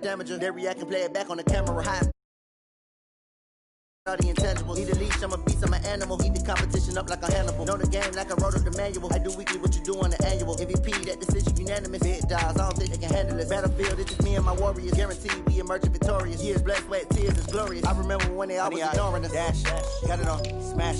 Damager, they react and play it back on the camera high. The intangible. Need a leash, I'm a beast, I'm an animal. Heat the competition up like a Hannibal. Know the game like I wrote up the manual. I do weekly what you do on the annual. MVP, that decision unanimous. Big dogs, I don't think they can handle it. Battlefield, it's just me and my warriors. Guaranteed we emerging victorious. Years, blood, sweat, tears, it's glorious. I remember when they always ignoring us. Dash, got it on, smash,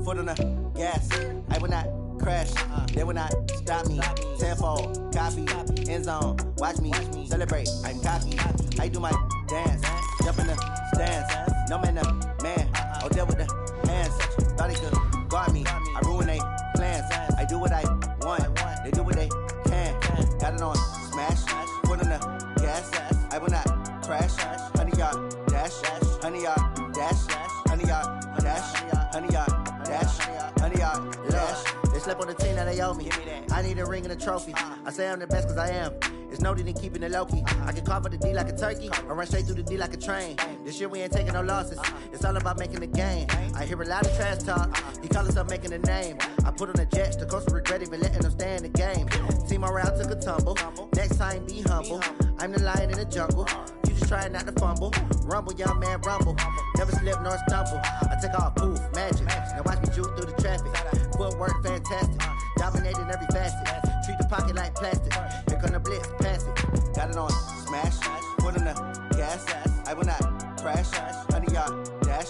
foot on the gas. I will not crash, they will not stop me. Tenfold, copy, end zone, watch me celebrate. I'm cocky, I do my dance, jump in the stands. No man, man, I'll deal with the hands. Thought he could guard me, I ruin they plans. I do what I want, they do what they can. Got it on, smash, foot on the gas. I will not crash, 100-yard dash, 100-yard dash, 100-yard dash, 100-yard dash, 100-yard dash. They slept on the team that they owe me. I need a ring and a trophy. I say I'm the best cause I am. It's no need in keeping it low-key. I can carve up the D like a turkey or run straight through the D like a train. This year we ain't taking no losses. It's all about making the game. I hear a lot of trash talk. He call himself making a name. I put on the Jets. The coach will regret even letting them stay in the game. Team around took a tumble. Next time be humble. I'm the lion in the jungle. You just trying not to fumble. Rumble, young man, rumble. Never slip nor stumble. I take off, poof, magic. Now watch me juke through the traffic. Footwork fantastic. Dominating every facet. Treat the pocket like plastic. Here come the blitz, pass it. Got it on, smash, foot on the gas. I will not crash. 100-yard dash,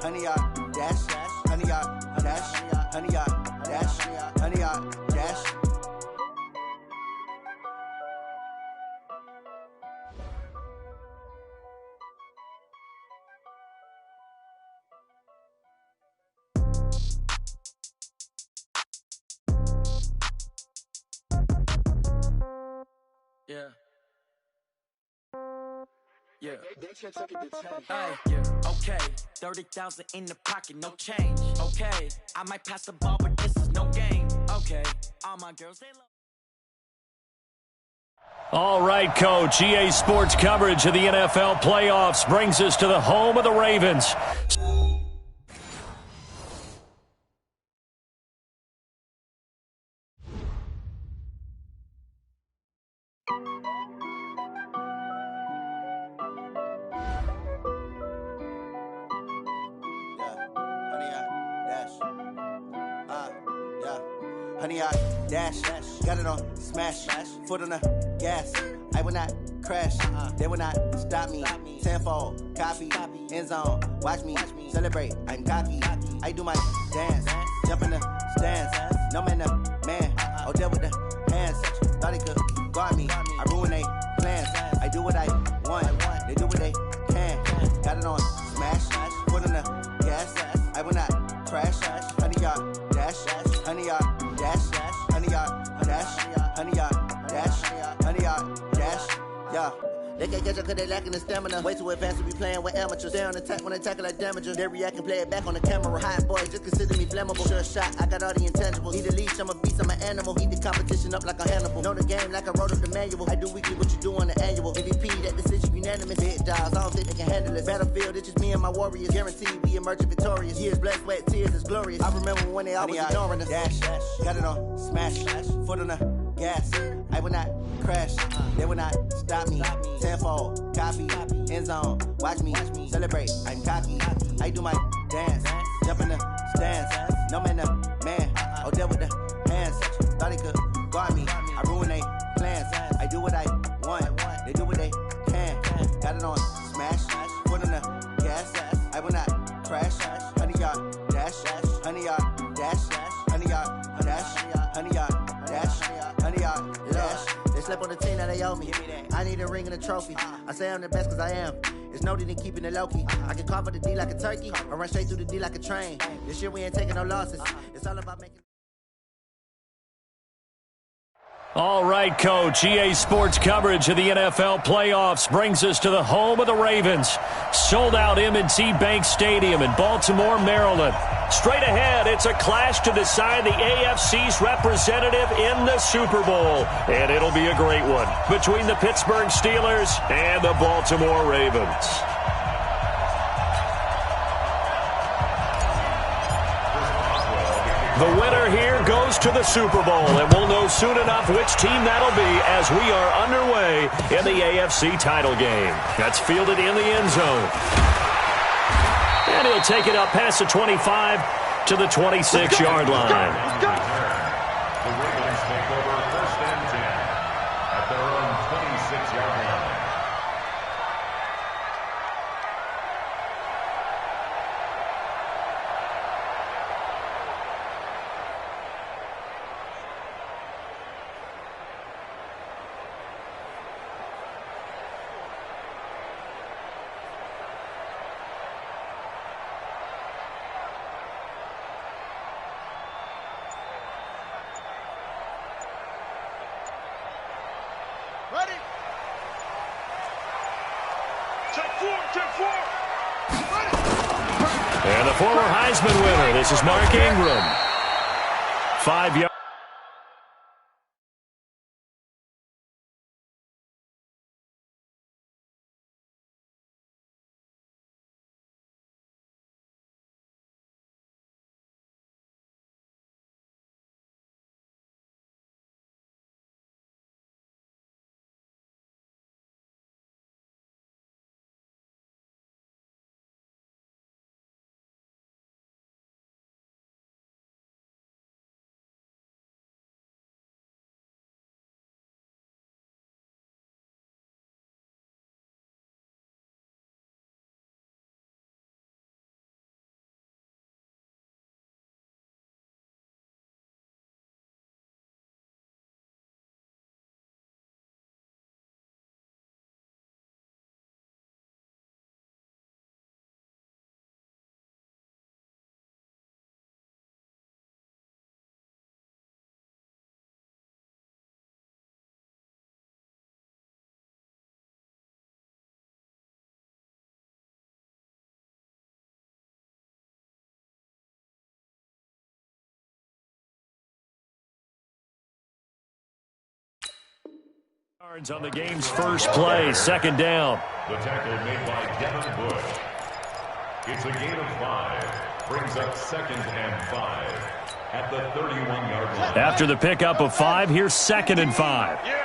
100-yard dash, 100-yard dash, 100-yard dash, 100-yard dash. Yeah. Hey, yeah. Okay. 30,000 in the pocket, no change. Okay. I might pass the ball, but this is no game. Okay. All my girls, they love. All right, Coach. EA Sports coverage of the NFL playoffs brings us to the home of the Ravens. Dash, got it on, smash, foot on the gas. I will not crash, they will not stop me. Tenfold, copy, end zone, watch me celebrate. I'm cocky, I do my dance, jump in the stands. No man, man, I'll deal with the hands. Thought he could guard me, I ruin they plans. I do what I want, they do what they can. Got it on, smash, foot on the gas. I will not crash, 100-yard dash, 100-yard dash, 100-yard dash, 100-yard dash, 100-yard dash, yeah. They can't catch up cause they lacking the stamina. Way too advanced to be playing with amateurs. Stay on attack when they tackle like damager. They react and play it back on the camera. High boys, just consider me flammable. Sure shot, I got all the intangibles. Need a leash, I'm a beast, I'm an animal. Heat the competition up like a Hannibal. Know the game like I wrote up the manual. I do weekly what you do on the annual. MVP, that decision unanimous. Big dogs, I don't think they can handle it. Battlefield, it's just me and my warriors. Guaranteed we emerging victorious. Years, blood, sweat, tears, it's glorious. I remember when they always ignoring us. Dash, got it on, smash, foot on the gas. I will not crash, they will not stop me. Tenfold, copy, end zone, watch me celebrate. I'm cocky, I do my dance, jump in the stands. No man, man, I'll deal with the hands. Thought he could guard me, I ruin they plans. I do what I want, they do what they can. Got it on, smash, foot on the gas. I will not crash, 100-yard dash, 100-yard dash, 100-yard dash, 100-yard dash, 100-yard dash. They slept on the team that they owe me. I need a ring and a trophy. I say I'm the best cause I am. It's no need in keeping it low-key. I can carve up the D like a turkey or run straight through the D like a train. This year we ain't taking no losses. It's all about making... All right, Coach. EA Sports coverage of the NFL playoffs brings us to the home of the Ravens. Sold-out M&T Bank Stadium in Baltimore, Maryland. Straight ahead, it's a clash to decide the AFC's representative in the Super Bowl. And it'll be a great one between the Pittsburgh Steelers and the Baltimore Ravens. The winner here goes to the Super Bowl, and we'll know soon enough which team that'll be as we are underway in the AFC title game. That's fielded in the end zone. And he'll take it up past the 25 to the 26-yard line. The Ravens take over 1st and 10 at their own 26-yard line. And the former Heisman winner, this is Mark Ingram. 5 yards. On the game's first play, 2nd down. The tackle made by Devin Bush. It's a gain of 5. Brings up 2nd and 5 at the 31-yard line. After the pickup of 5, here's 2nd and 5. Yeah.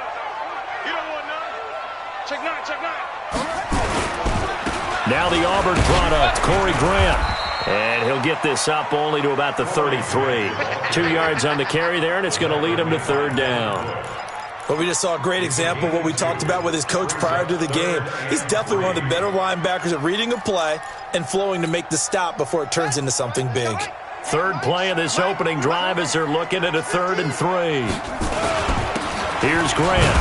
You don't want none. Check 9, check 9. Now the Auburn product, Corey Grant. And he'll get this up only to about the 33. 2 yards on the carry there, and it's going to lead him to 3rd down. But we just saw a great example of what we talked about with his coach prior to the game. He's definitely one of the better linebackers at reading a play and flowing to make the stop before it turns into something big. 3rd play of this opening drive as they're looking at a 3rd and 3. Here's Grant.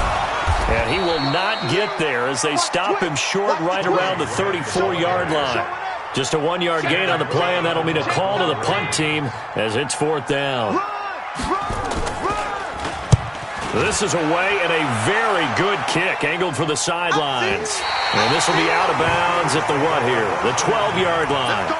And he will not get there as they stop him short right around the 34-yard line. Just a 1-yard gain on the play, and that'll mean a call to the punt team as it's 4th down. This is away and a very good kick, angled for the sidelines. And this will be out of bounds at the what here? The 12-yard line.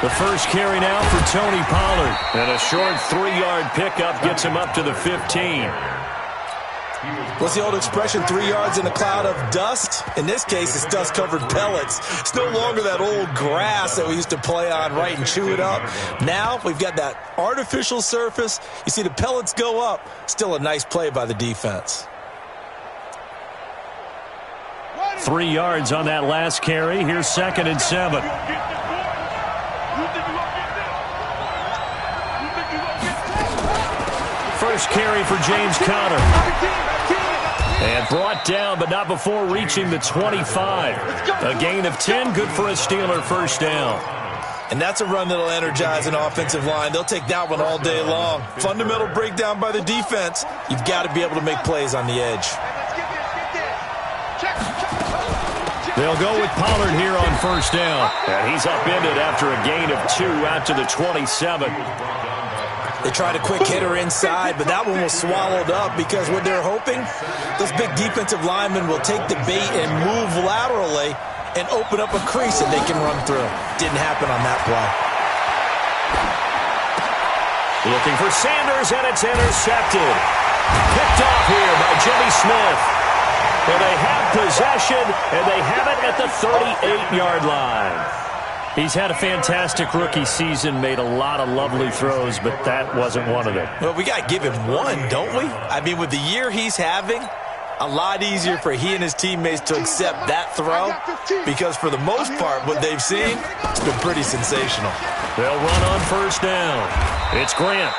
The first carry now for Tony Pollard. And a short 3-yard pickup gets him up to the 15. What's the old expression, 3 yards in a cloud of dust? In this case, it's dust-covered pellets. It's no longer that old grass that we used to play on, right, and chew it up. Now we've got that artificial surface. You see the pellets go up. Still a nice play by the defense. 3 yards on that last carry. Here's 2nd and 7. First carry for James Conner. And brought down, but not before reaching the 25. A gain of 10, good for a Steeler first down. And that's a run that'll energize an offensive line. They'll take that one all day long. Fundamental breakdown by the defense. You've got to be able to make plays on the edge. They'll go with Pollard here on first down. And he's upended after a gain of 2 out to the 27. They tried a quick hitter inside, but that one was swallowed up because what they're hoping, those big defensive linemen will take the bait and move laterally and open up a crease that they can run through. Didn't happen on that play. Looking for Sanders, and it's intercepted. Picked off here by Jimmy Smith. And they have possession, and they have it at the 38-yard line. He's had a fantastic rookie season, made a lot of lovely throws, but that wasn't one of them. Well, we got to give him one, don't we? I mean, with the year he's having, a lot easier for he and his teammates to accept that throw because for the most part, what they've seen, it's been pretty sensational. They'll run on first down. It's Grant.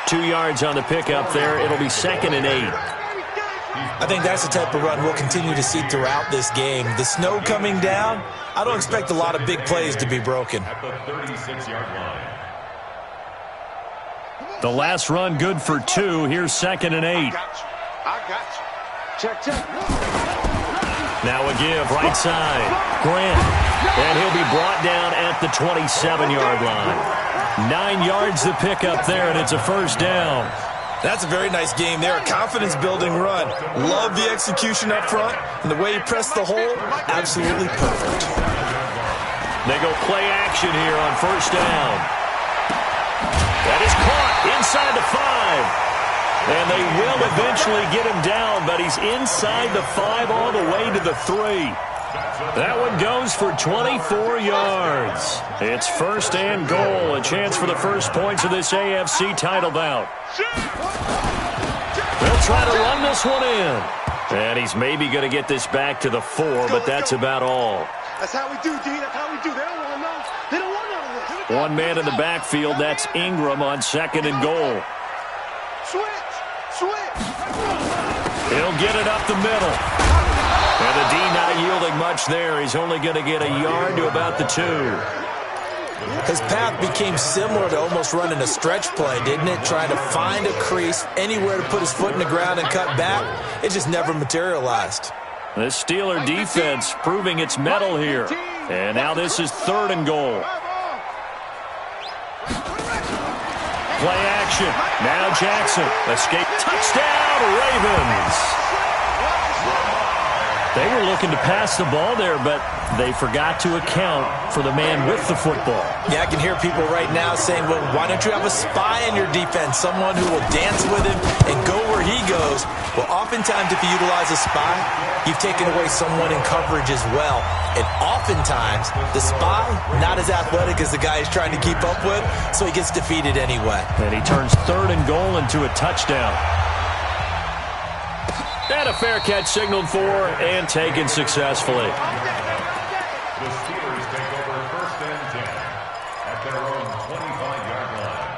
2 yards on the pickup there. It'll be 2nd and 8. I think that's the type of run we'll continue to see throughout this game. The snow coming down, I don't expect a lot of big plays to be broken. At the 36-yard line. The last run good for 2. Here's 2nd and 8. I got you. Check. Now a give, right side. Grant. And he'll be brought down at the 27-yard line. 9 yards the pickup there, and it's a first down. That's a very nice game there, a confidence-building run. Love the execution up front, and the way he pressed the hole, absolutely perfect. They go play action here on first down. That is caught inside the 5. And they will eventually get him down, but he's inside the 5 all the way to the 3. That one goes for 24 yards. It's 1st and goal, a chance for the first points of this AFC title bout. They'll try to run this one in. And he's maybe going to get this back to the 4, but that's about all. That's how we do, D. That's how we do. They don't want to know. They don't want to know. One man in the backfield, that's Ingram on 2nd and goal. Switch. He'll get it up the middle. And the D not yielding much there. He's only going to get a yard to about the 2. His path became similar to almost running a stretch play, didn't it? Trying to find a crease, anywhere to put his foot in the ground and cut back. It just never materialized. The Steeler defense proving its mettle here. And now this is 3rd and goal. Play action. Now Jackson. Escape. Touchdown, Ravens. They were looking to pass the ball there, but they forgot to account for the man with the football. Yeah, I can hear people right now saying, well, why don't you have a spy in your defense, someone who will dance with him and go where he goes? Well, oftentimes if you utilize a spy, you've taken away someone in coverage as well. And oftentimes, the spy, not as athletic as the guy he's trying to keep up with, so he gets defeated anyway. And he turns 3rd and goal into a touchdown. And a fair catch signaled for and taken successfully. The Steelers take over 1st and 10 at their own 25-yard line.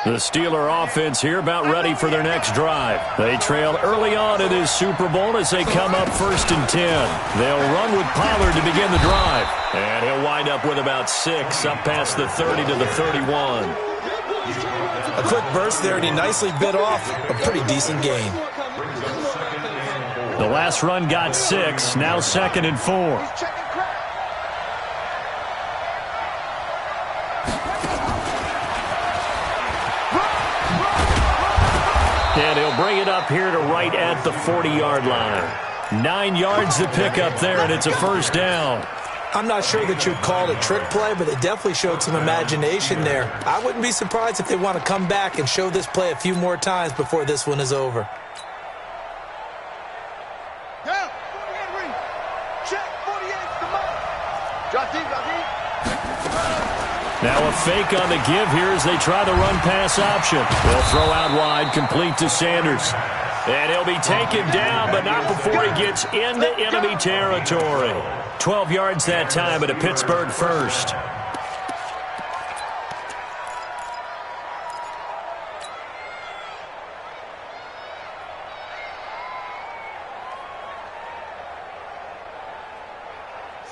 The Steeler offense here about ready for their next drive. They trail early on in this Super Bowl as they come up 1st and 10. They'll run with Pollard to begin the drive. And he'll wind up with about 6 up past the 30 to the 31. A quick burst there, and he nicely bit off a pretty decent gain. The last run got 6, now 2nd and 4. And he'll bring it up here to right at the 40-yard line. 9 yards to pick up there, and it's a first down. I'm not sure that you'd call it a trick play, but they definitely showed some imagination there. I wouldn't be surprised if they want to come back and show this play a few more times before this one is over. Down. 48 ring. Check. 48. Come on. Drop deep. Now a fake on the give here as they try the run-pass option. They'll throw out wide, complete to Sanders. And he'll be taken down, but not before he gets into enemy territory. 12 yards that time at a Pittsburgh first.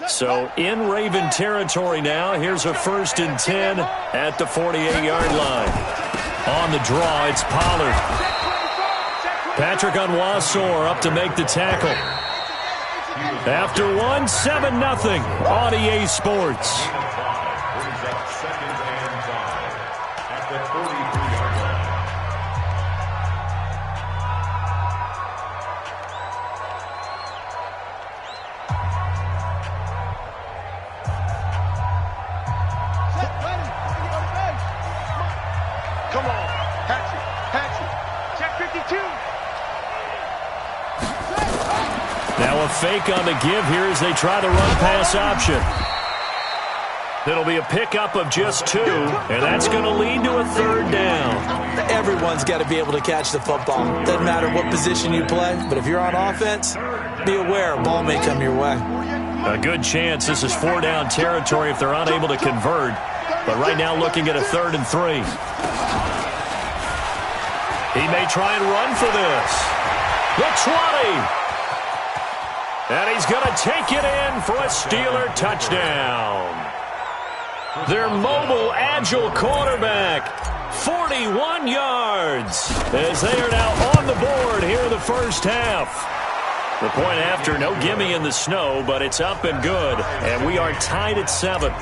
So in Raven territory now. Here's a 1st and 10 at the 48-yard line. On the draw, it's Pollard. Patrick Onwuasor up to make the tackle. After one, 7-0 on EA Sports. and 5 at the 43-yard line. Come on. Patch it. Check 52. Now a fake on the give here as they try the run-pass option. It'll be a pickup of just 2, and that's going to lead to a third down. Everyone's got to be able to catch the football. Doesn't matter what position you play, but if you're on offense, be aware a ball may come your way. A good chance this is 4-down territory if they're unable to convert. But right now looking at a 3rd and 3. He may try and run for this. The 20. And he's going to take it in for a Steeler touchdown. Their mobile, agile quarterback, 41 yards, as they are now on the board here in the first half. The point after, no gimme in the snow, but it's up and good, and we are tied at 7.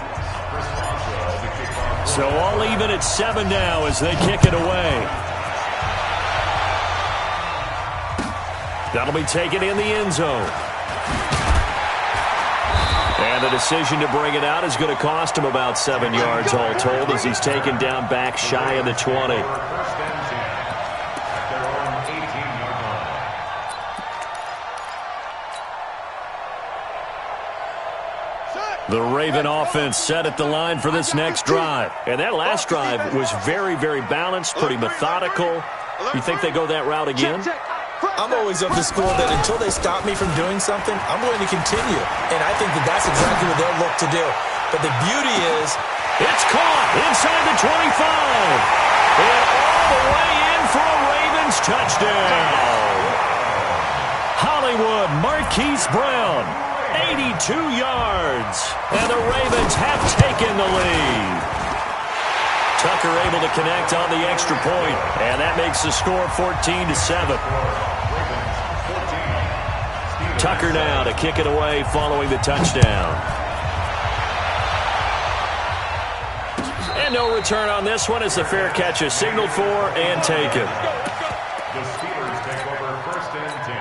So all even at 7 now as they kick it away. That'll be taken in the end zone. And the decision to bring it out is going to cost him about 7 yards all told as he's taken down back shy of the 20. The Raven offense set at the line for this next drive. And that last drive was very, very balanced, pretty methodical. You think they go that route again? I'm always of the school that until they stop me from doing something, I'm going to continue. And I think that that's exactly what they'll look to do. But the beauty is, it's caught inside the 25. And all the way in for a Ravens touchdown. Hollywood Marquise Brown, 82 yards. And the Ravens have taken the lead. Tucker able to connect on the extra point, and that makes the score 14-7. Tucker now to kick it away following the touchdown. And no return on this one as the fair catch is signaled for and taken. The Steelers take over 1st and 10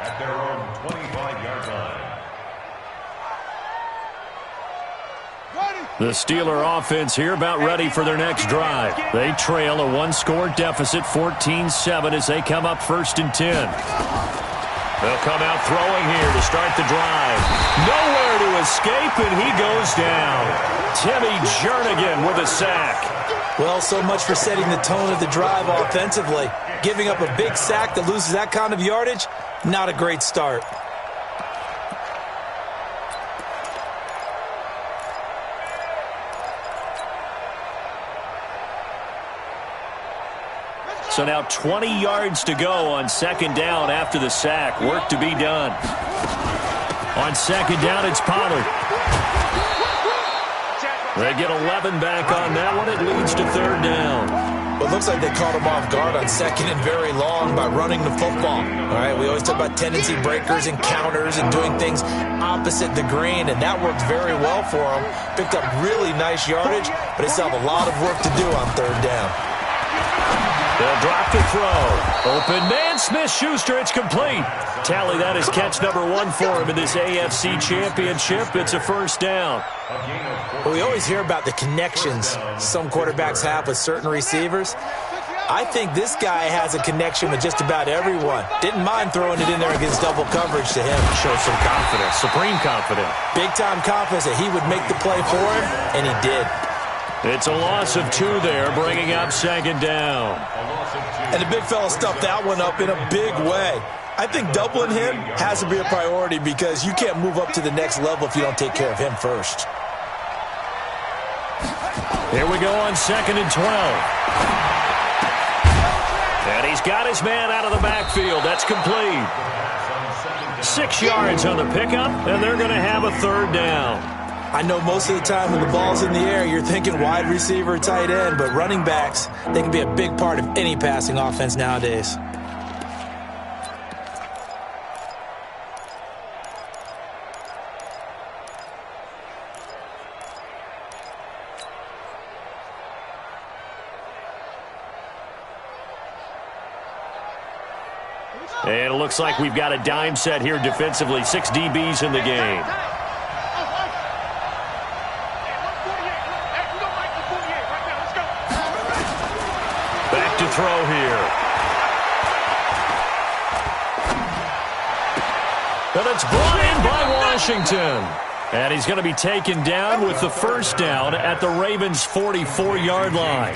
at their own 25-yard line. The Steeler offense here about ready for their next drive. They trail a 1-score deficit, 14-7, as they come up 1st and 10. They'll come out throwing here to start the drive. Nowhere to escape, and he goes down. Timmy Jernigan with a sack. well, so much for setting the tone of the drive offensively. Giving up a big sack that loses that kind of yardage, not a great start. So now 20 yards to go on 2nd down after the sack. Work to be done. On 2nd down, it's Pollard. They get 11 back on that one. It leads to 3rd down. Well, it looks like they caught him off guard on 2nd and very long by running the football. All right, we always talk about tendency breakers and counters and doing things opposite the green, and that worked very well for him. Picked up really nice yardage, but they still have a lot of work to do on 3rd down. They'll drop the throw. Open man, Smith-Schuster. It's complete. Tally that is catch number 1 for him in this AFC Championship. It's a 1st down. Well, we always hear about the connections some quarterbacks have with certain receivers. I think this guy has a connection with just about everyone. Didn't mind throwing it in there against double coverage to him. Shows some confidence, supreme confidence. Big-time confidence that he would make the play for him, and he did. It's a loss of 2 there, bringing up 2nd down. And the big fella stuffed that one up in a big way. I think doubling him has to be a priority because you can't move up to the next level if you don't take care of him first. Here we go on 2nd and 12. And he's got his man out of the backfield. That's complete. 6 yards on the pickup, and they're going to have a 3rd down. I know most of the time when the ball's in the air, you're thinking wide receiver, tight end, but running backs, they can be a big part of any passing offense nowadays. And it looks like we've got a dime set here defensively. 6 DBs in the game. Back to throw here. And it's brought in by Washington. And he's going to be taken down with the first down at the Ravens' 44-yard line.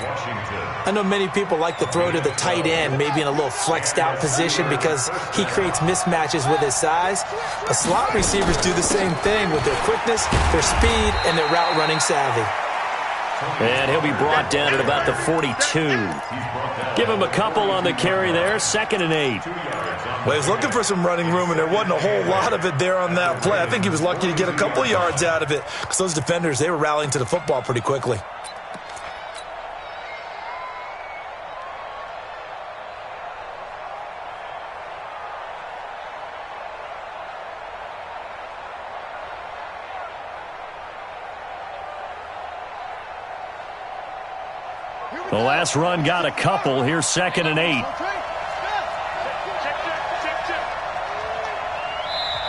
I know many people like to throw to the tight end, maybe in a little flexed out position because he creates mismatches with his size. But slot receivers do the same thing with their quickness, their speed, and their route running savvy. And he'll be brought down at about the 42. Give him a couple on the carry there. 2nd and 8. Well, he was looking for some running room, and there wasn't a whole lot of it there on that play. I think he was lucky to get a couple of yards out of it because those defenders, they were rallying to the football pretty quickly. The last run got a couple. Here's 2nd and 8.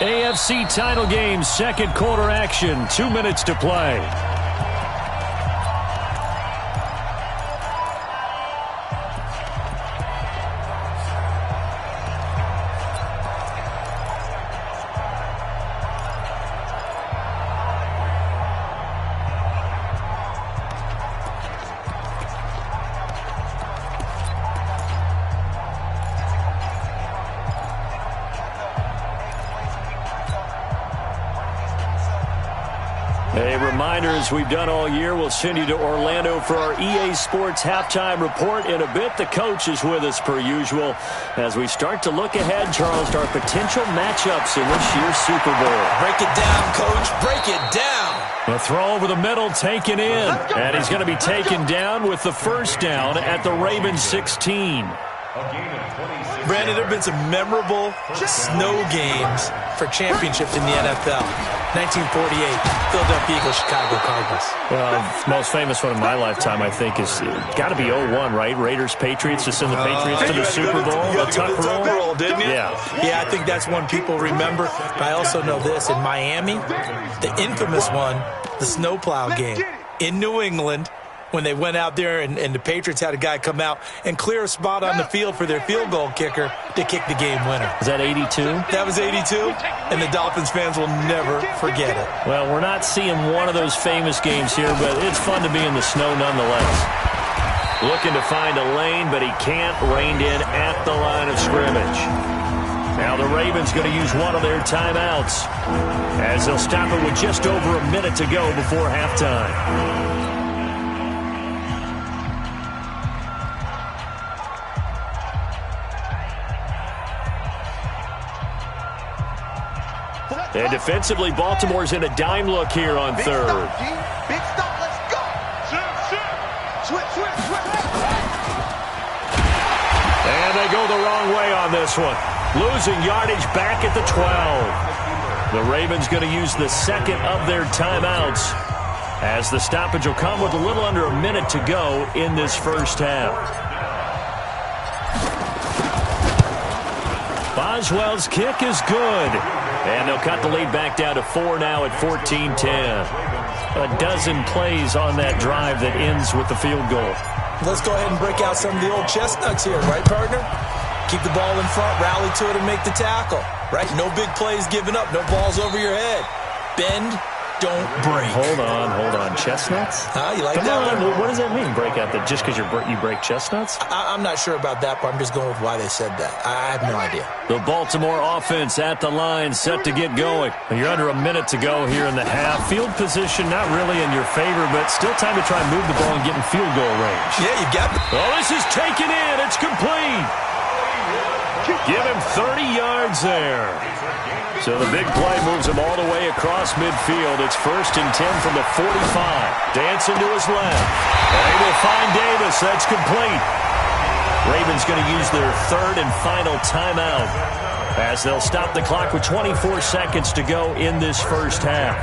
AFC title game, second quarter action. 2 minutes to play. A reminder, as we've done all year, we'll send you to Orlando for our EA Sports halftime report in a bit. The coach is with us per usual as we start to look ahead, Charles, to our potential matchups in this year's Super Bowl. Break it down, Coach. Break it down. The throw over the middle taken in, and he's going to be taken down with the first down at the Ravens 16. Brandon, there have been some memorable snow games for championships in the NFL. 1948, Philadelphia Eagles, Chicago Cardinals. Well, the most famous one in my lifetime, I think, is got to be 01, right? Raiders, Patriots, to send the Patriots to the Super Bowl. The tuck roll, didn't you? Yeah, I think that's one people remember. But I also know this. In Miami, the infamous one, the snowplow game in New England, when they went out there and the Patriots had a guy come out and clear a spot on the field for their field goal kicker to kick the game winner. Was that 82? That was 82, and the Dolphins fans will never forget it. Well, we're not seeing one of those famous games here, but it's fun to be in the snow nonetheless. Looking to find a lane, but he can't. Reined in at the line of scrimmage. Now the Ravens going to use one of their timeouts as they'll stop it with just over a minute to go before halftime. And defensively, Baltimore's in a dime look here on third. Big stop, let's go. Switch. And they go the wrong way on this one. Losing yardage back at the 12. The Ravens going to use the second of their timeouts as the stoppage will come with a little under a minute to go in this first half. Boswell's kick is good. And they'll cut the lead back down to 4 now at 14-10. A dozen plays on that drive that ends with the field goal. Let's go ahead and break out some of the old chestnuts here, right, partner? Keep the ball in front, rally to it, and make the tackle, right? No big plays given up, no balls over your head. Bend, don't break. Hold on. Chestnuts? You like Come that on. one? What does that mean, break out? That just because you break chestnuts? I'm not sure about that, but I'm just going with why they said that. I have no idea. The Baltimore offense at the line, set to get going. You're under a minute to go here in the half. Field position not really in your favor, but still time to try and move the ball and get in field goal range. Yeah, you got it. Oh, this is taken in. It's complete. Give him 30 yards there. So the big play moves him all the way across midfield. It's 1st and 10 from the 45. Dancing to his left. They will find Davis. That's complete. Ravens going to use their third and final timeout as they'll stop the clock with 24 seconds to go in this first half.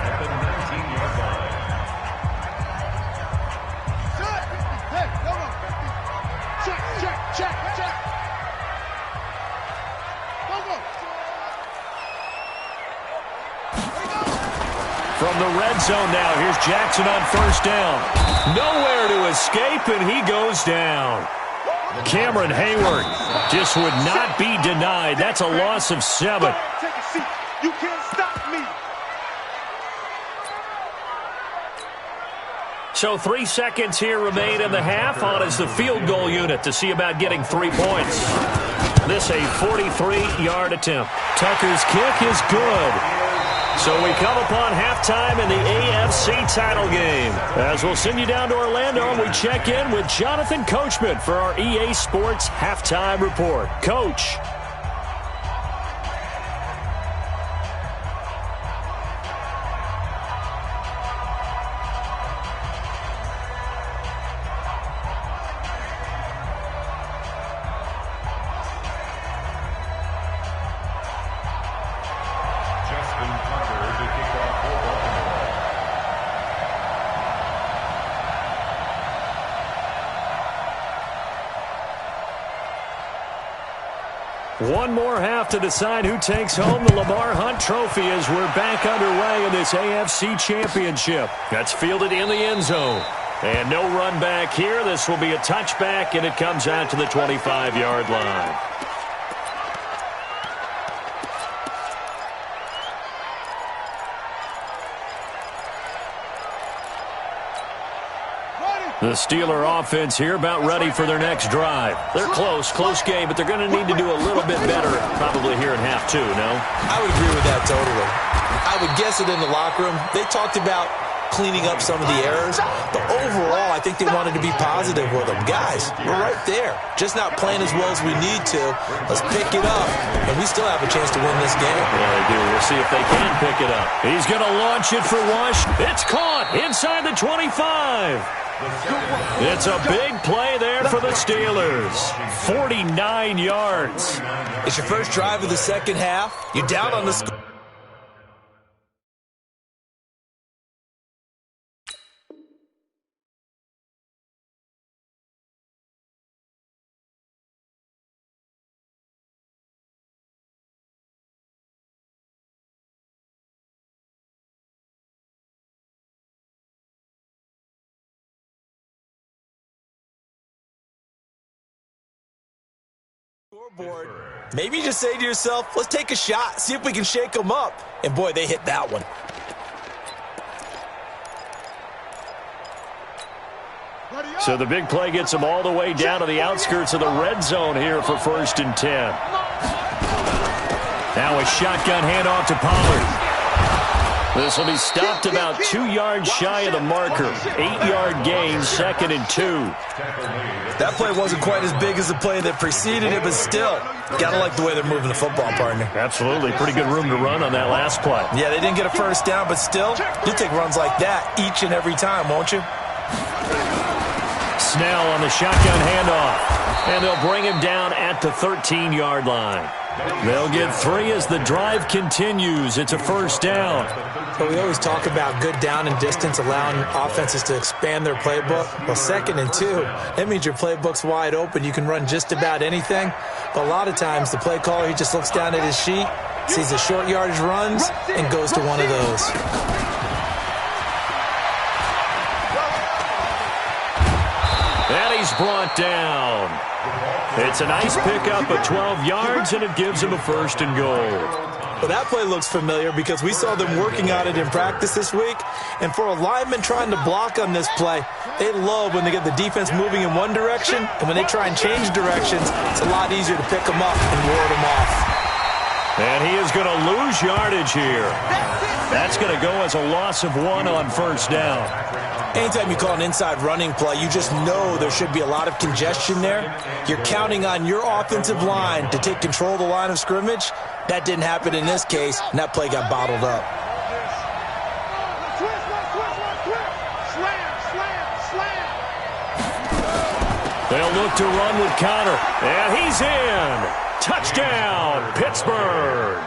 Check. From the red zone now, here's Jackson on first down. Nowhere to escape, and he goes down. Cameron Hayward just would not be denied. That's a loss of 7. Take a seat. You can't stop me. So 3 seconds here remain in the half. On is the field goal unit to see about getting 3 points. This a 43-yard attempt. Tucker's kick is good. So we come upon halftime in the AFC title game. As we'll send you down to Orlando, and we check in with Jonathan Coachman for our EA Sports Halftime Report. Coach. One more half to decide who takes home the Lamar Hunt Trophy as we're back underway in this AFC Championship. That's fielded in the end zone. And no run back here. This will be a touchback, and it comes out to the 25-yard line. The Steeler offense here about ready for their next drive. They're close game, but they're going to need to do a little bit better probably here in half 2, no? I would agree with that totally. I would guess it in the locker room. They talked about cleaning up some of the errors, but overall I think they wanted to be positive with them. Guys, we're right there. Just not playing as well as we need to. Let's pick it up, and we still have a chance to win this game. Yeah, they do. We'll see if they can pick it up. He's going to launch it for Wash. It's caught inside the 25. It's a big play there for the Steelers. 49 yards. It's your first drive of the second half. You're down on the score. Scoreboard. Maybe you just say to yourself, let's take a shot, see if we can shake them up. And boy, they hit that one. So the big play gets them all the way down to the outskirts of the red zone here for 1st and 10. Now a shotgun handoff to Pollard. This will be stopped about 2 yards shy of the marker. 8-yard gain, 2nd and 2. That play wasn't quite as big as the play that preceded it, but still, gotta like the way they're moving the football, partner. Absolutely. Pretty good room to run on that last play. Yeah, they didn't get a first down, but still, you take runs like that each and every time, won't you? Snell on the shotgun handoff. And they'll bring him down at the 13-yard line. They'll get 3 as the drive continues. It's a first down. But we always talk about good down and distance, allowing offenses to expand their playbook. Well, 2nd and 2, that means your playbook's wide open. You can run just about anything. But a lot of times, the play caller, he just looks down at his sheet, sees the short yardage runs, and goes to one of those. And he's brought down. It's a nice pickup of 12 yards, and it gives him a 1st and goal. Well, that play looks familiar because we saw them working on it in practice this week. And for a lineman trying to block on this play, they love when they get the defense moving in one direction, and when they try and change directions, it's a lot easier to pick them up and ward them off. And he is going to lose yardage here. That's going to go as a loss of 1 on 1st down. Anytime you call an inside running play, you just know there should be a lot of congestion there. You're counting on your offensive line to take control of the line of scrimmage. That didn't happen in this case, and that play got bottled up. They'll look to run with Connor, and he's in. Touchdown, Pittsburgh.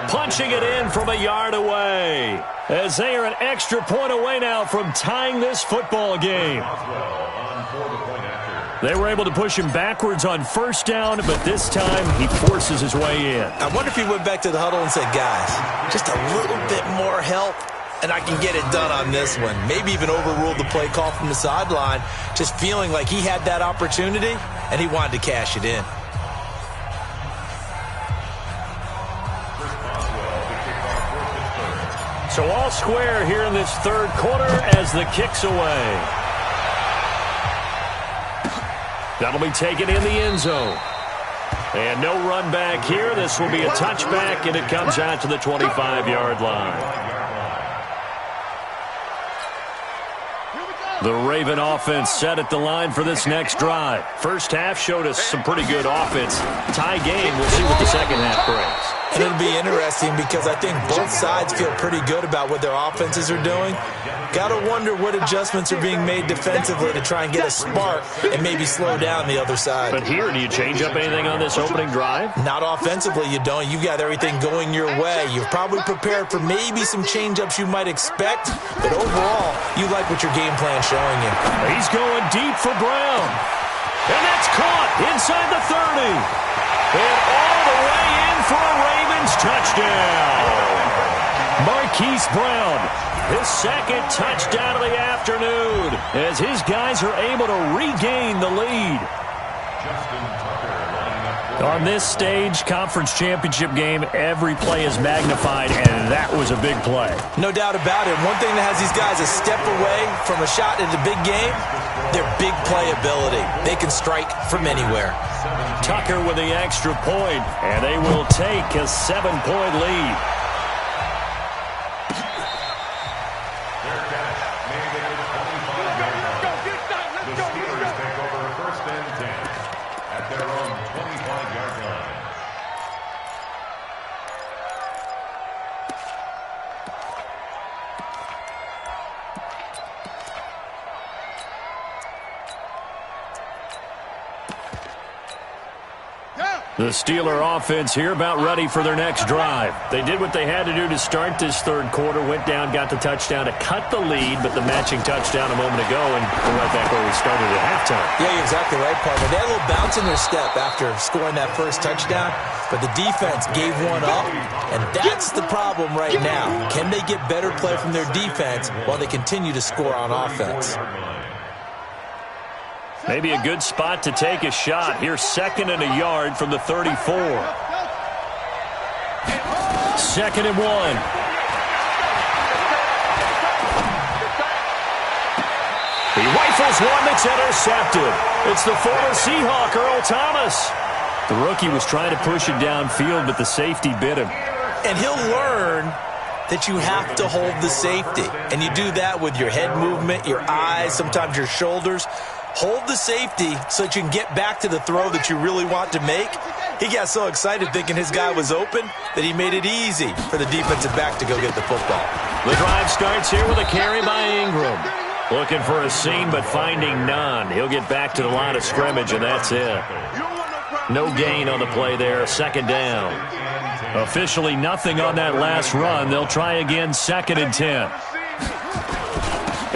Punching it in from a yard away, as they are an extra point away now from tying this football game. They were able to push him backwards on 1st down, but this time he forces his way in. I wonder if he went back to the huddle and said, guys, just a little bit more help. and I can get it done on this one. Maybe even overruled the play call from the sideline, just feeling like he had that opportunity, and he wanted to cash it in. So all square here in this third quarter as the kick's away. That'll be taken in the end zone. And no run back here. This will be a touchback, and it comes out to the 25-yard line. The Raven offense set at the line for this next drive. First half showed us some pretty good offense. Tie game. We'll see what the second half brings. And it'll be interesting because I think both sides feel pretty good about what their offenses are doing. Got to wonder what adjustments are being made defensively to try and get a spark and maybe slow down the other side. But here, do you change up anything on this opening drive? Not offensively, you don't. You've got everything going your way. You've probably prepared for maybe some change-ups you might expect, but overall, you like what your game plan's showing you. He's going deep for Brown. And that's caught inside the 30. And all the way in for a Ravens touchdown. Marquise Brown, his second touchdown of the afternoon, as his guys are able to regain the lead. On this stage, conference championship game, every play is magnified, and that was a big play. No doubt about it. One thing that has these guys a step away from a shot at a big game, their big playability. They can strike from anywhere. Tucker with the extra point, and they will take a 7-point lead. The Steeler offense here about ready for their next drive. They did what they had to do to start this third quarter, went down, got the touchdown to cut the lead, but the matching touchdown a moment ago, and we're right back where we started at halftime. Yeah, you're exactly right, partner. They had a little bounce in their step after scoring that first touchdown, but the defense gave one up, and that's the problem right now. Can they get better play from their defense while they continue to score on offense? Maybe a good spot to take a shot. Here's 2nd and a yard from the 34. 2nd and 1. He rifles one that's intercepted. It's the former Seahawk, Earl Thomas. The rookie was trying to push it downfield, but the safety bit him. And he'll learn that you have to hold the safety. And you do that with your head movement, your eyes, sometimes your shoulders. Hold the safety so that you can get back to the throw that you really want to make. He got so excited thinking his guy was open that he made it easy for the defensive back to go get the football. The drive starts here with a carry by Ingram. Looking for a seam, but finding none. He'll get back to the line of scrimmage, and that's it. No gain on the play there. 2nd down. Officially nothing on that last run. They'll try again, 2nd and 10.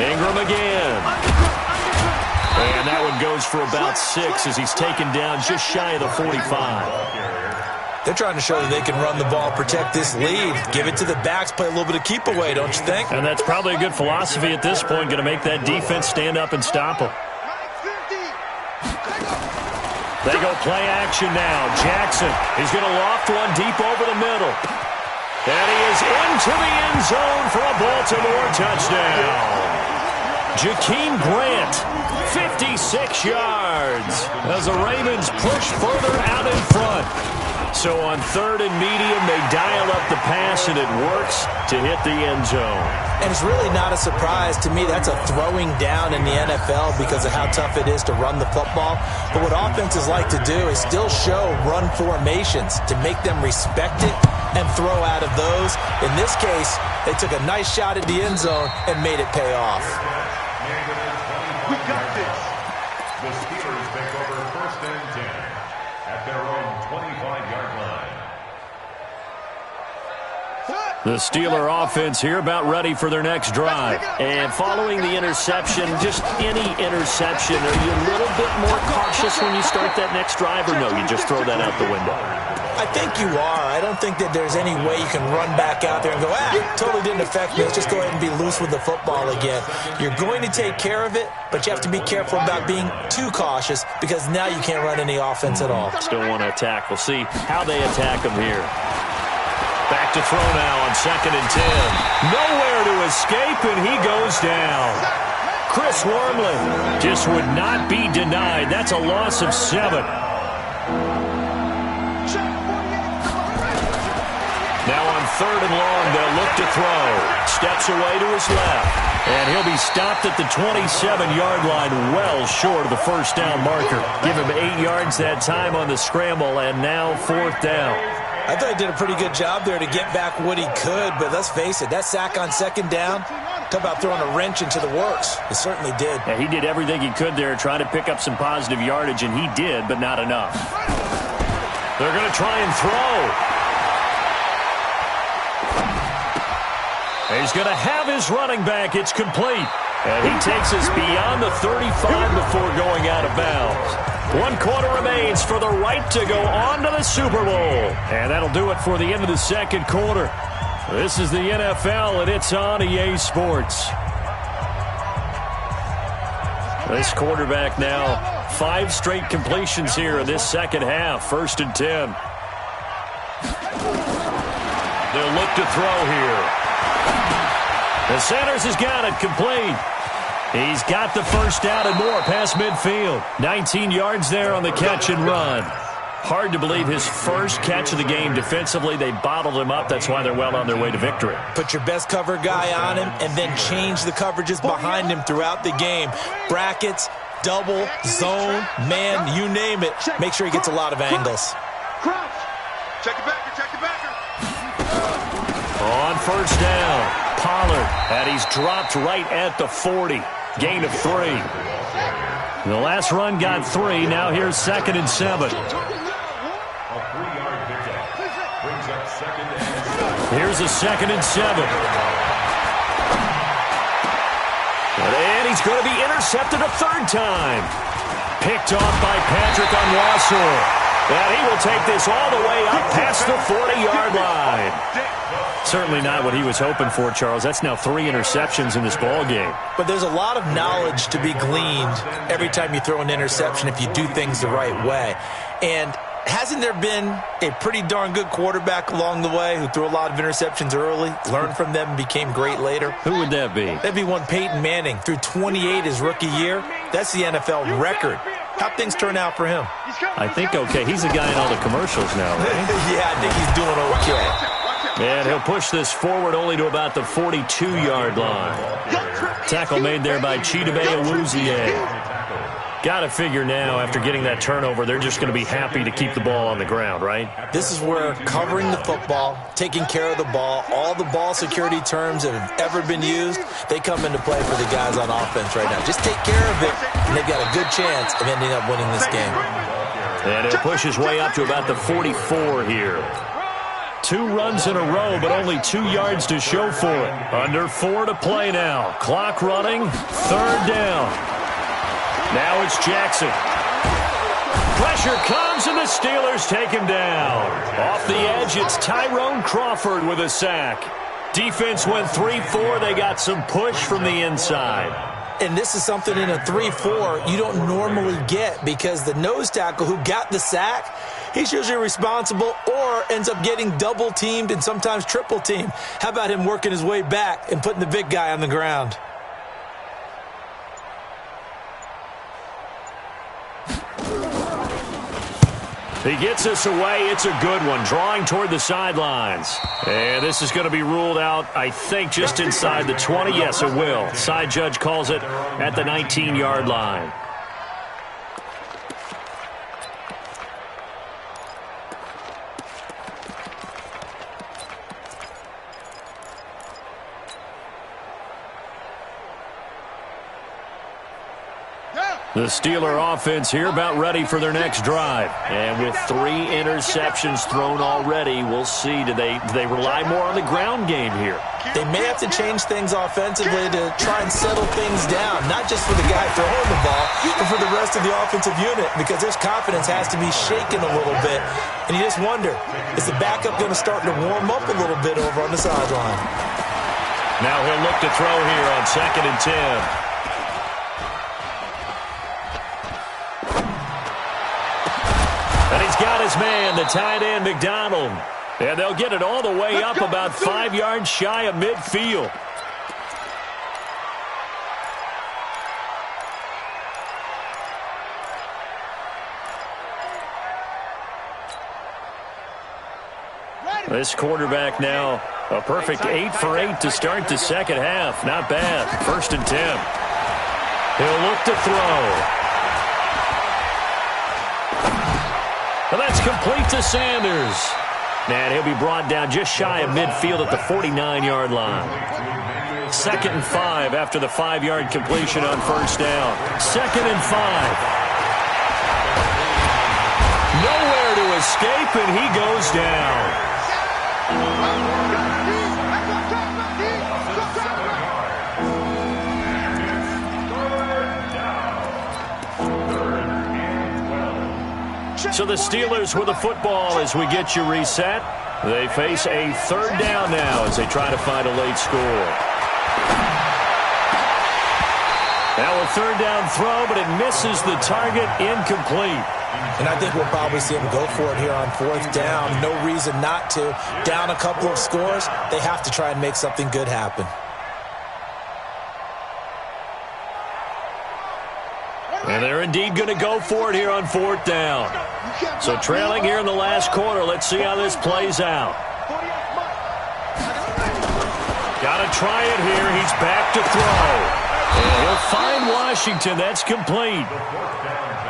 Ingram again. And that one goes for about 6 as he's taken down just shy of the 45. They're trying to show that they can run the ball, protect this lead, give it to the backs, play a little bit of keep away, don't you think? And that's probably a good philosophy at this point, going to make that defense stand up and stop them. They go play action now. Jackson, he's going to loft one deep over the middle. And he is into the end zone for a Baltimore touchdown. Jakeem Grant, 56 yards as the Ravens push further out in front. So on 3rd and medium, they dial up the pass, and it works to hit the end zone. And it's really not a surprise to me. That's a throwing down in the NFL because of how tough it is to run the football. But what offenses like to do is still show run formations to make them respect it and throw out of those. In this case, they took a nice shot at the end zone and made it pay off. We got this. The Steelers take over 1st and 10 at their own 25-yard line. The Steeler offense here about ready for their next drive. And following the interception, just any interception, are you a little bit more cautious when you start that next drive, or no, you just throw that out the window? I think you are. I don't think that there's any way you can run back out there and go, totally didn't affect me. Let's just go ahead and be loose with the football again. You're going to take care of it, but you have to be careful about being too cautious because now you can't run any offense at all. Still want to attack. We'll see how they attack him here. Back to throw now on 2nd and 10. Nowhere to escape, and he goes down. Chris Wormley just would not be denied. That's a loss of 7. Now on 3rd and long, they'll look to throw. Steps away to his left. And he'll be stopped at the 27-yard line, well short of the first down marker. Give him 8 yards that time on the scramble, and now 4th down. I thought he did a pretty good job there to get back what he could, but let's face it, that sack on 2nd down, talk about throwing a wrench into the works. It certainly did. Yeah, he did everything he could there, trying to pick up some positive yardage, and he did, but not enough. They're going to try and throw. He's going to have his running back. It's complete. And he takes us beyond the 35 before going out of bounds. 1 quarter remains for the right to go on to the Super Bowl. And that'll do it for the end of the 2nd quarter. This is the NFL, and it's on EA Sports. This quarterback now, 5 straight completions here in this 2nd half. 1st and 10. They'll look to throw here. The Sanders has got it complete. He's got the first down and more past midfield. 19 yards there on the catch and run. Hard to believe his first catch of the game defensively. They bottled him up. That's why they're well on their way to victory. Put your best cover guy on him and then change the coverages behind him throughout the game. Brackets, double, zone, man, you name it. Make sure he gets a lot of angles. Check the backer, check the backer. On 1st down, Pollard, and he's dropped right at the 40. Gain of 3. The last run got 3. Now here's 2nd and 7. A 3-yard pickup brings up 2nd and 7. Here's a 2nd and 7. And he's going to be intercepted a 3rd time. Picked off by Patrick Onwuasor. And he will take this all the way up past the 40-yard line. Certainly not what he was hoping for, Charles. That's now 3 interceptions in this ball game. But there's a lot of knowledge to be gleaned every time you throw an interception if you do things the right way. And hasn't there been a pretty darn good quarterback along the way who threw a lot of interceptions early, learned from them, and became great later? Who would that be? That'd be one Peyton Manning. Threw 28 his rookie year. That's the NFL record. How'd things turn out for him? I think okay. He's a guy in all the commercials now, right? Yeah, I think he's doing okay. And he'll push this forward only to about the 42-yard line. Tackle made there by Chidobe Awuzie. Got to figure now, after getting that turnover, they're just going to be happy to keep the ball on the ground, right? This is where covering the football, taking care of the ball, all the ball security terms that have ever been used, they come into play for the guys on offense right now. Just take care of it, and they've got a good chance of ending up winning this game. And he'll push his way up to about the 44 here. 2 runs in a row, but only 2 yards to show for it. Under 4 to play now. Clock running. 3rd down. Now it's Jackson. Pressure comes, and the Steelers take him down. Off the edge, it's Tyrone Crawford with a sack. Defense went 3-4. They got some push from the inside. And this is something in a 3-4 you don't normally get because the nose tackle who got the sack, he's usually responsible or ends up getting double-teamed and sometimes triple-teamed. How about him working his way back and putting the big guy on the ground? He gets us away. It's a good one. Drawing toward the sidelines. And this is going to be ruled out, I think, just inside the 20. Yes, it will. Side judge calls it at the 19-yard line. Yeah. The Steeler offense here about ready for their next drive. And with 3 interceptions thrown already, we'll see. Do they rely more on the ground game here? They may have to change things offensively to try and settle things down, not just for the guy throwing the ball, but for the rest of the offensive unit, because their confidence has to be shaken a little bit. And you just wonder, is the backup going to start to warm up a little bit over on the sideline? Now he'll look to throw here on 2nd and 10. And he's got his man, the tight end, McDonald. And they'll get it all the way up about 5 yards shy of midfield. This quarterback now, a perfect 8 for 8 to start the second half. Not bad. 1st and 10. He'll look to throw. And that's complete to Sanders. And he'll be brought down just shy of midfield at the 49-yard line. 2nd and 5 after the 5-yard completion on 1st down. 2nd and 5. Nowhere to escape, and he goes down. So the Steelers with the football as we get you reset. They face a 3rd down now as they try to find a late score. Now a 3rd down throw, but it misses the target, incomplete. And I think we'll probably see them go for it here on 4th down. No reason not to. Down a couple of scores, they have to try and make something good happen. And they're indeed going to go for it here on 4th down. So trailing here in the last quarter. Let's see how this plays out. Got to try it here. He's back to throw. And he'll find Washington. That's complete.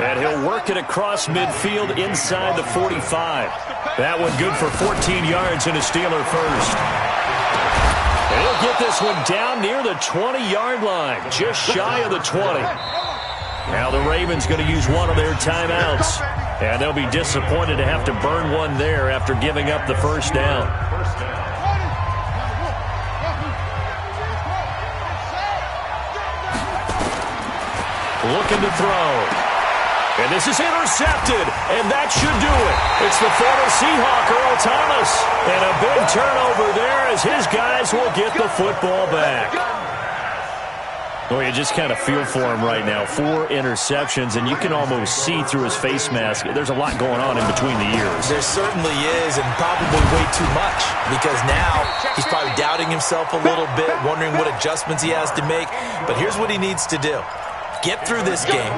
And he'll work it across midfield inside the 45. That one good for 14 yards and a Steeler first. And he'll get this one down near the 20-yard line. Just shy of the 20. Now the Ravens going to use one of their timeouts. And they'll be disappointed to have to burn one there after giving up the 1st down. Looking to throw. And this is intercepted. And that should do it. It's the former Seahawk, Earl Thomas. And a big turnover there as his guys will get the football back. Well, you just kind of feel for him right now. 4 interceptions, and you can almost see through his face mask. There's a lot going on in between the ears. There certainly is, and probably way too much, because now he's probably doubting himself a little bit, wondering what adjustments he has to make. But here's what he needs to do. Get through this game,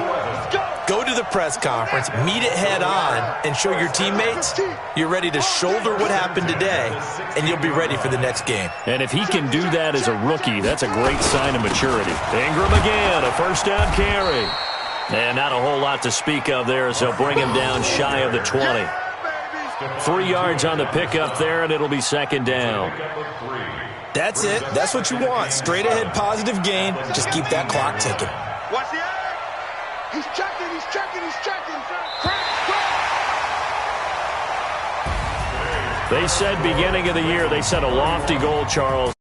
go to the press conference, meet it head on, and show your teammates you're ready to shoulder what happened today, and you'll be ready for the next game. And if he can do that as a rookie, that's a great sign of maturity. Ingram again, a 1st down carry. And not a whole lot to speak of there, as they'll bring him down shy of the 20. 3 yards on the pickup there, and it'll be 2nd down. That's it. That's what you want. Straight ahead positive gain. Just keep that clock ticking. Watch the eye. He's checking, he's checking, he's checking. They said beginning of the year, they set a lofty goal, Charles,